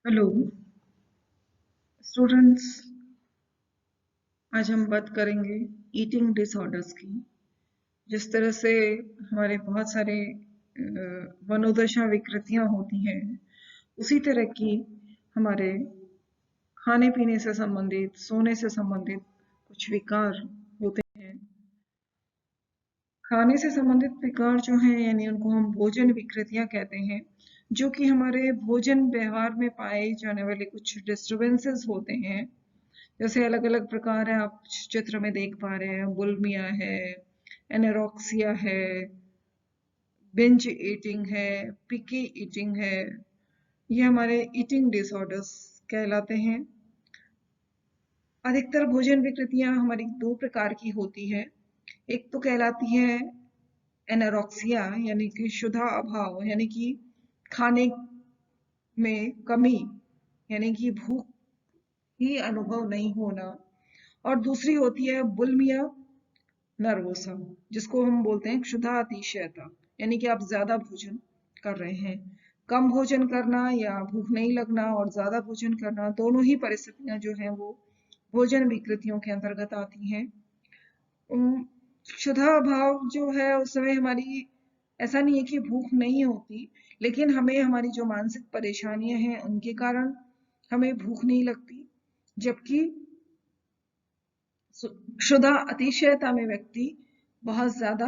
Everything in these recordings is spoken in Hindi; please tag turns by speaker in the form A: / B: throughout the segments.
A: Hello students. आज हम बात करेंगे ईटिंग डिसऑर्डर्स की। जिस तरह से हमारे बहुत सारे मनोदशा विकृतियां होती हैं, उसी तरह की हमारे खाने पीने से संबंधित, सोने से संबंधित कुछ विकार होते हैं। खाने से संबंधित विकार जो हैं, यानी उनको हम भोजन विकृतियां कहते हैं, जो कि हमारे भोजन व्यवहार में पाए जाने वाले कुछ डिस्टरबेंसेस होते हैं। जैसे अलग अलग प्रकार है, आप चित्र में देख पा रहे हैं। बुलिमिया है, एनोरेक्सिया है, बिंज ईटिंग है, पिकी ईटिंग है। ये हमारे ईटिंग डिसऑर्डर्स कहलाते हैं। अधिकतर भोजन विकृतियां हमारी दो प्रकार की होती है। एक तो कहलाती है एनोरेक्सिया, यानी कि क्षुधा अभाव, यानी कि खाने में कमी, यानी कि भूख ही अनुभव नहीं होना। और दूसरी होती है बुलिमिया नर्वोसा, जिसको हम बोलते हैं क्षुधा अतिशयता, यानी कि आप ज्यादा भोजन कर रहे हैं। कम भोजन करना या भूख नहीं लगना और ज्यादा भोजन करना, दोनों ही परिस्थितियां जो हैं वो भोजन विकृतियों के अंतर्गत आती हैं। क्षुधा अभाव जो है, उस समय हमारी ऐसा नहीं है कि भूख नहीं होती, लेकिन हमें हमारी जो मानसिक परेशानियां हैं उनके कारण हमें भूख नहीं लगती। जबकि क्षुधा अतिशयता में व्यक्ति बहुत ज्यादा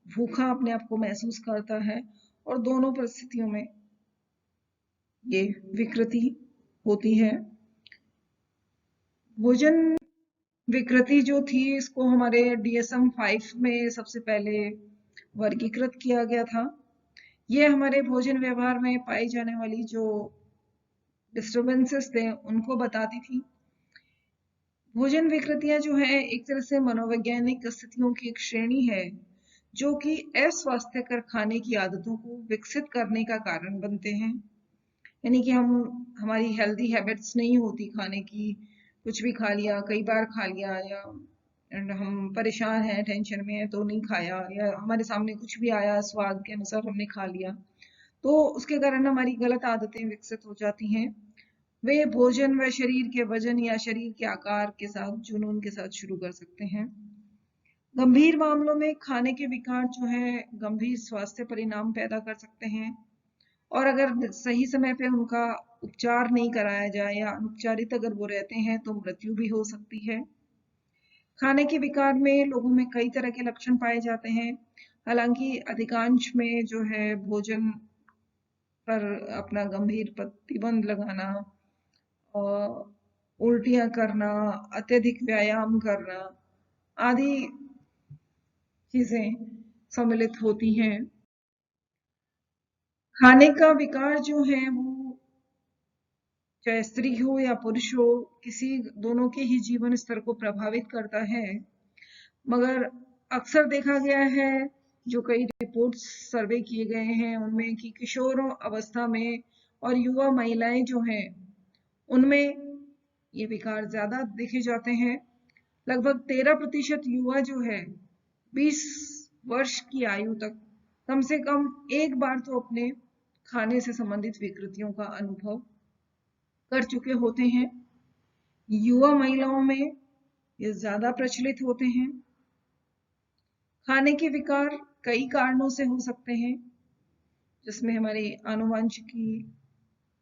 A: भूखा अपने आप को महसूस करता है, और दोनों परिस्थितियों में ये विकृति होती है। भोजन विकृति जो थी, इसको हमारे DSM-5 में सबसे पहले वर्गीकृत किया गया था। ये हमारे भोजन व्यवहार में पाई जाने वाली जो डिस्टरबेंसेस थे उनको बताती थी। भोजन विकृतियां जो है, एक तरह से मनोवैज्ञानिक स्थितियों की एक श्रेणी है, जो कि अस्वास्थ्यकर खाने की आदतों को विकसित करने का कारण बनते हैं। यानी कि हमारी हेल्दी हैबिट्स नहीं होती खाने की, कुछ भी खा लिया, कई बार खा लिया, या हम परेशान हैं, टेंशन में हैं तो नहीं खाया, या हमारे सामने कुछ भी आया स्वाद के अनुसार हमने खा लिया, तो उसके कारण हमारी गलत आदतें विकसित हो जाती हैं। वे भोजन व शरीर के वजन या शरीर के आकार के साथ जुनून के साथ शुरू कर सकते हैं। गंभीर मामलों में खाने के विकार जो है गंभीर स्वास्थ्य परिणाम पैदा कर सकते हैं, और अगर सही समय पे उनका उपचार नहीं कराया जाए या अनुपचारित अगर वो रहते हैं तो मृत्यु भी हो सकती है। खाने के विकार में लोगों में कई तरह के लक्षण पाए जाते हैं। हालांकि अधिकांश में जो है भोजन पर अपना गंभीर प्रतिबंध लगाना, और उल्टियां करना, अत्यधिक व्यायाम करना आदि चीजें सम्मिलित होती हैं। खाने का विकार जो है वो चाहे स्त्री हो या पुरुष हो, किसी दोनों के ही जीवन स्तर को प्रभावित करता है। मगर अक्सर देखा गया है, जो कई रिपोर्ट्स सर्वे किए गए हैं उनमें, कि किशोरों अवस्था में और युवा महिलाएं जो हैं उनमें ये विकार ज्यादा देखे जाते हैं। लगभग 13% युवा जो है 20 वर्ष की आयु तक कम से कम एक बार तो अपने खाने से संबंधित विकृतियों का अनुभव कर चुके होते हैं। युवा महिलाओं में ये ज्यादा प्रचलित होते हैं। खाने के विकार कई कारणों से हो सकते हैं, जिसमें हमारी आनुवंशिकी,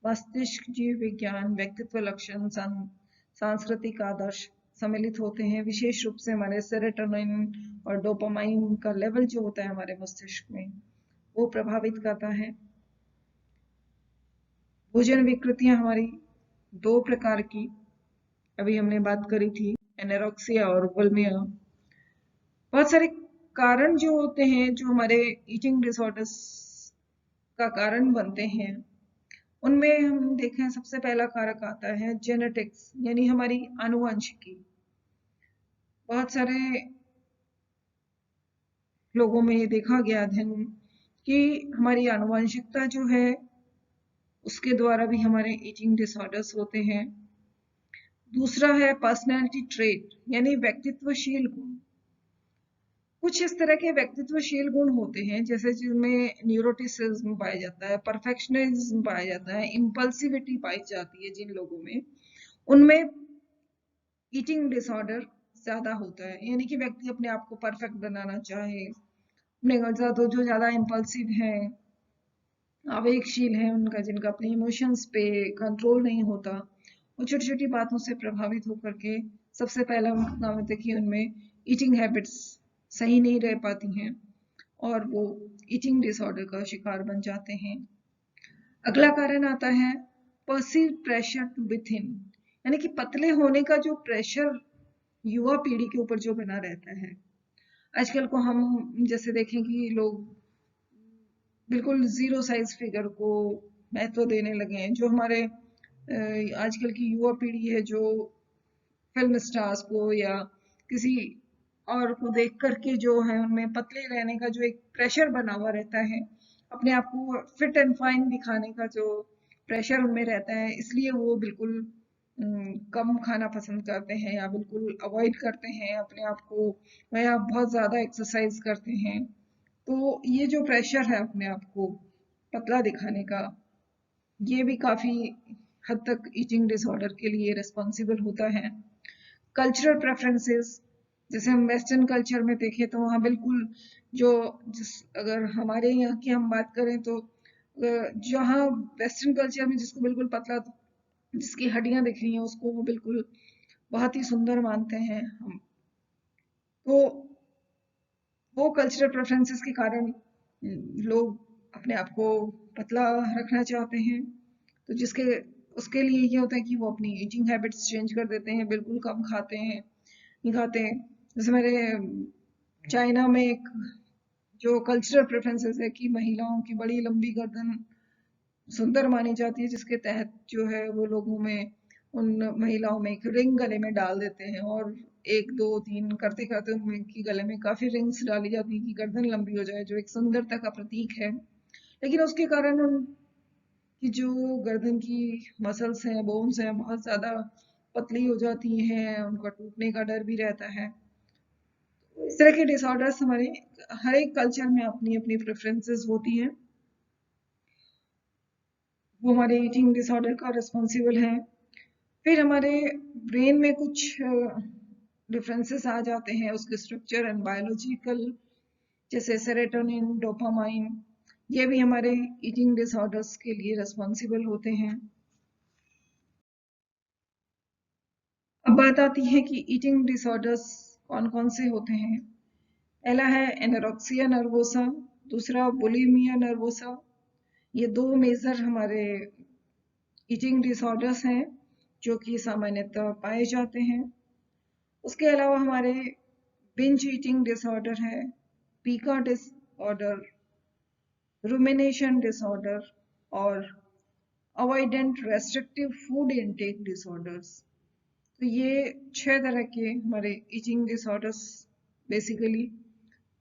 A: मस्तिष्क जीव विज्ञान, व्यक्तित्व लक्षण, सांस्कृतिक आदर्श सम्मिलित होते हैं। विशेष रूप से हमारे सेरोटोनिन और डोपामाइन का लेवल जो होता है हमारे मस्तिष्क में, वो प्रभावित करता है। भोजन विकृतियां हमारी दो प्रकार की अभी हमने बात करी थी, एनोरेक्सिया और बुलिमिया। बहुत सारे कारण जो होते हैं, जो हमारे ईटिंग डिसऑर्डर्स का कारण बनते हैं, उनमें हम देखें सबसे पहला कारक आता है जेनेटिक्स, यानी हमारी आनुवंशिकी। बहुत सारे लोगों में ये देखा गया अध्ययन कि हमारी आनुवंशिकता जो है उसके द्वारा भी हमारे ईटिंग डिसऑर्डर्स होते हैं। दूसरा है पर्सनैलिटी ट्रेट, यानी व्यक्तित्वशील गुण। कुछ इस तरह के व्यक्तित्वशील गुण होते हैं जैसे जिनमें न्यूरोटिसिज्म पाया जाता है, परफेक्शनिज्म पाया जाता है, इम्पल्सिविटी पाई जाती है जिन लोगों में, उनमें ईटिंग डिसऑर्डर ज्यादा होता है। यानी कि व्यक्ति अपने आप को परफेक्ट बनाना चाहे, अपने जो ज्यादा इम्पल्सिव हैं, आवेगशील हैं, उनका जिनका अपने इमोशंस पे कंट्रोल नहीं होता, वो छोटी छोटी बातों से प्रभावित होकर के सबसे पहला काम होता है कि उनमें ईटिंग हैबिट्स सही नहीं रह पाती हैं और वो ईटिंग डिसऑर्डर का शिकार बन जाते हैं। अगला कारण आता है perceive pressure to be thin, यानी कि पतले होने का जो प्रेशर युवा पीढ़ी के ऊपर जो बना रहता है। आजकल को हम जैसे देखें कि लोग बिल्कुल जीरो साइज फिगर को महत्व देने लगे हैं। जो हमारे आजकल की युवा पीढ़ी है जो फिल्म स्टार्स को या किसी और को देख करके जो है उनमें पतले रहने का जो एक प्रेशर बना हुआ रहता है, अपने आप को फिट एंड फाइन दिखाने का जो प्रेशर उनमें रहता है, इसलिए वो बिल्कुल कम खाना पसंद करते हैं या बिल्कुल अवॉइड करते हैं अपने आप को, या बहुत ज्यादा एक्सरसाइज करते हैं। तो ये जो प्रेशर है अपने आप को पतला दिखाने का, ये भी काफी हद तक ईटिंग डिसऑर्डर के लिए रिस्पॉन्सिबल होता है। कल्चरल प्रेफरेंसेस, जैसे हम वेस्टर्न कल्चर में देखें तो वहाँ बिल्कुल जो अगर हमारे यहाँ की हम बात करें तो जहाँ वेस्टर्न कल्चर में जिसको बिल्कुल पतला, जिसकी हड्डियां दिख रही हैं उसको वो बिल्कुल बहुत ही सुंदर मानते हैं हम। तो वो कल्चरल प्रेफरेंसेस के कारण लोग अपने आप को पतला रखना चाहते हैं, तो जिसके उसके लिए ये होता है कि वो अपनी ईटिंग हैबिट्स चेंज कर देते हैं, बिल्कुल कम खाते हैं, नहीं खाते हैं। जैसे मेरे चाइना में एक जो कल्चरल प्रेफरेंसेस है कि महिलाओं की बड़ी लंबी गर्दन सुंदर मानी जाती है, जिसके तहत जो है वो लोगों में, उन महिलाओं में एक रिंग गले में डाल देते हैं और 1 2 3 करते करते उनकी गले में काफी रिंग्स डाली जाती है कि गर्दन लंबी हो जाए, जो एक सुंदरता का प्रतीक है। लेकिन उसके कारण उनकी जो गर्दन की मसल्स हैं, बोन्स हैं, बहुत ज्यादा पतली हो जाती हैं, उनका टूटने का डर भी रहता है। इस तरह के डिसऑर्डर्स हमारे हर एक कल्चर में अपनी अपनी प्रेफरेंसेस होती हैं, वो हमारे ईटिंग डिसऑर्डर का रिस्पॉन्सिबल है। फिर हमारे ब्रेन में कुछ डिफरेंसेस आ जाते हैं उसके स्ट्रक्चर एंड बायोलॉजिकल, जैसे सेरोटोनिन, डोपामाइन, ये भी हमारे ईटिंग डिसऑर्डर्स के लिए रिस्पॉन्सिबल होते हैं। अब बात आती है कि ईटिंग डिसऑर्डर्स कौन कौन से होते हैं। पहला है एनोरेक्सिया नर्वोसा, दूसरा बुलिमिया नर्वोसा। ये 2 मेजर हमारे ईटिंग डिसऑर्डर्स हैं जो कि सामान्यतः पाए जाते हैं। उसके अलावा हमारे बिंज ईटिंग डिसऑर्डर है, पीका डिसऑर्डर, रुमिनेशन डिसऑर्डर और avoidant restrictive food intake disorders. तो ये 6 तरह के हमारे ईटिंग डिसऑर्डर्स बेसिकली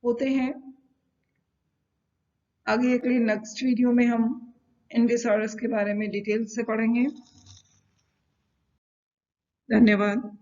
A: होते हैं। आगे अगले नेक्स्ट वीडियो में हम इन डिसऑर्डर्स के बारे में डिटेल से पढ़ेंगे। धन्यवाद।